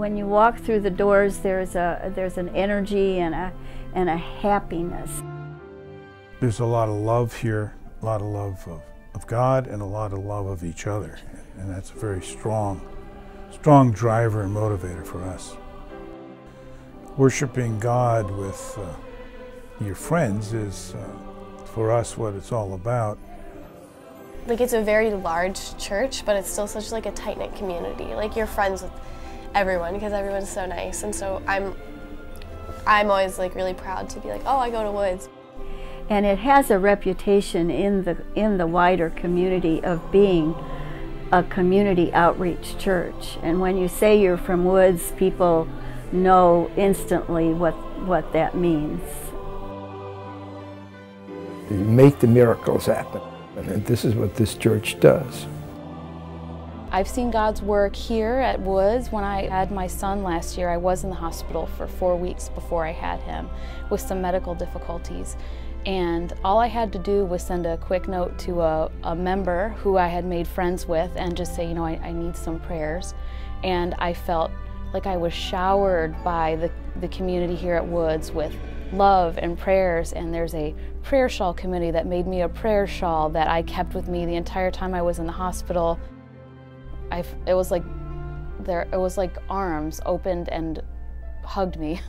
When you walk through the doors, there's an energy and a happiness. There's a lot of love here, a lot of love of God and a lot of love of each other. And that's a very strong driver and motivator for us. Worshiping God with your friends is, for us, what it's all about. Like, it's a very large church, but it's still such like a tight-knit community. Like, you're friends with everyone because everyone's so nice, and so I'm always like really proud to be like, oh, I go to Woods. And it has a reputation in the wider community of being a community outreach church. And when you say you're from Woods, people know instantly what that means. You make the miracles happen, and this is what this church does. I've seen God's work here at Woods. When I had my son last year, I was in the hospital for 4 weeks before I had him with some medical difficulties. And all I had to do was send a quick note to a member who I had made friends with and just say, you know, I need some prayers. And I felt like I was showered by the community here at Woods with love and prayers. And there's a prayer shawl committee that made me a prayer shawl that I kept with me the entire time I was in the hospital. It was like arms opened and hugged me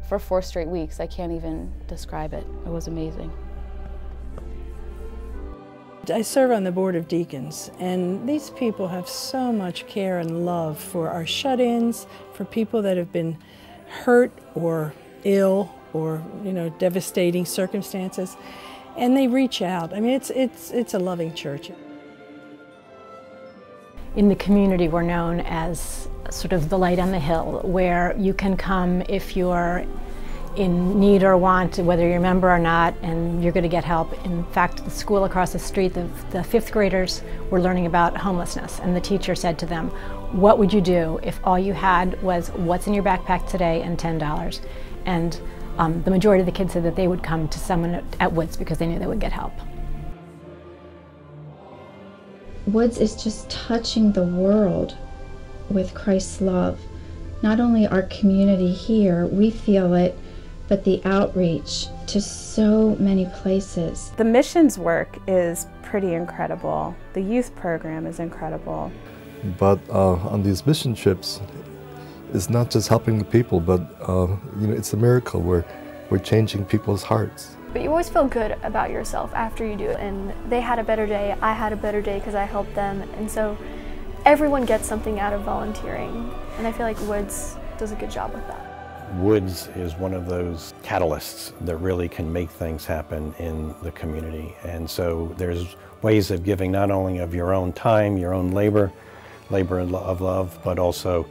for 4 straight weeks. I can't even describe it. It was amazing. I serve on the Board of Deacons, and these people have so much care and love for our shut-ins, for people that have been hurt or ill or, you know, devastating circumstances, and they reach out. I mean, it's a loving church. In the community, we're known as sort of the light on the hill, where you can come if you're in need or want, whether you're a member or not, and you're going to get help. In fact, the school across the street, the fifth graders were learning about homelessness, and the teacher said to them, what would you do if all you had was what's in your backpack today and $10? And the majority of the kids said that they would come to someone at Woods because they knew they would get help. Woods is just touching the world with Christ's love. Not only our community here, we feel it, but the outreach to so many places. The missions work is pretty incredible. The youth program is incredible. But on these mission trips, it's not just helping the people, but you know, it's a miracle where we're changing people's hearts. But you always feel good about yourself after you do it. And they had a better day, I had a better day because I helped them. And so everyone gets something out of volunteering. And I feel like Woods does a good job with that. Woods is one of those catalysts that really can make things happen in the community. And so there's ways of giving not only of your own time, your own labor of love, but also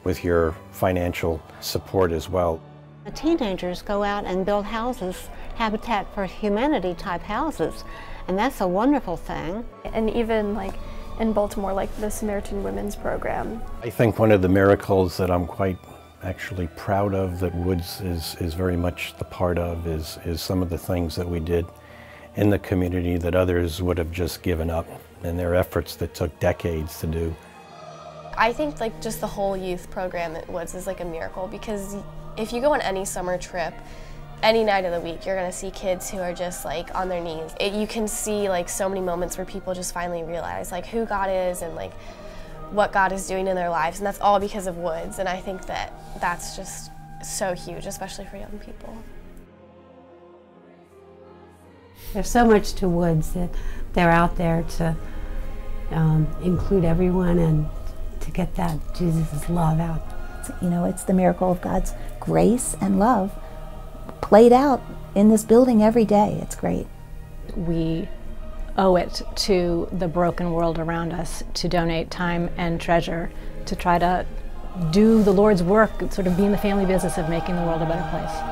with your financial support as well. The teenagers go out and build houses, Habitat for Humanity type houses, and that's a wonderful thing. And even like in Baltimore, like the Samaritan Women's Program. I think one of the miracles that I'm quite actually proud of that Woods is very much the part of is some of the things that we did in the community that others would have just given up, and their efforts that took decades to do. I think like just the whole youth program at Woods is like a miracle, because if you go on any summer trip, any night of the week, you're gonna see kids who are just like on their knees. You can see like so many moments where people just finally realize like who God is and like what God is doing in their lives, and that's all because of Woods. And I think that that's just so huge, especially for young people. There's so much to Woods that they're out there to include everyone and to get that Jesus' love out. You know, it's the miracle of God's grace and love played out in this building every day. It's great. We owe it to the broken world around us to donate time and treasure to try to do the Lord's work, sort of be in the family business of making the world a better place.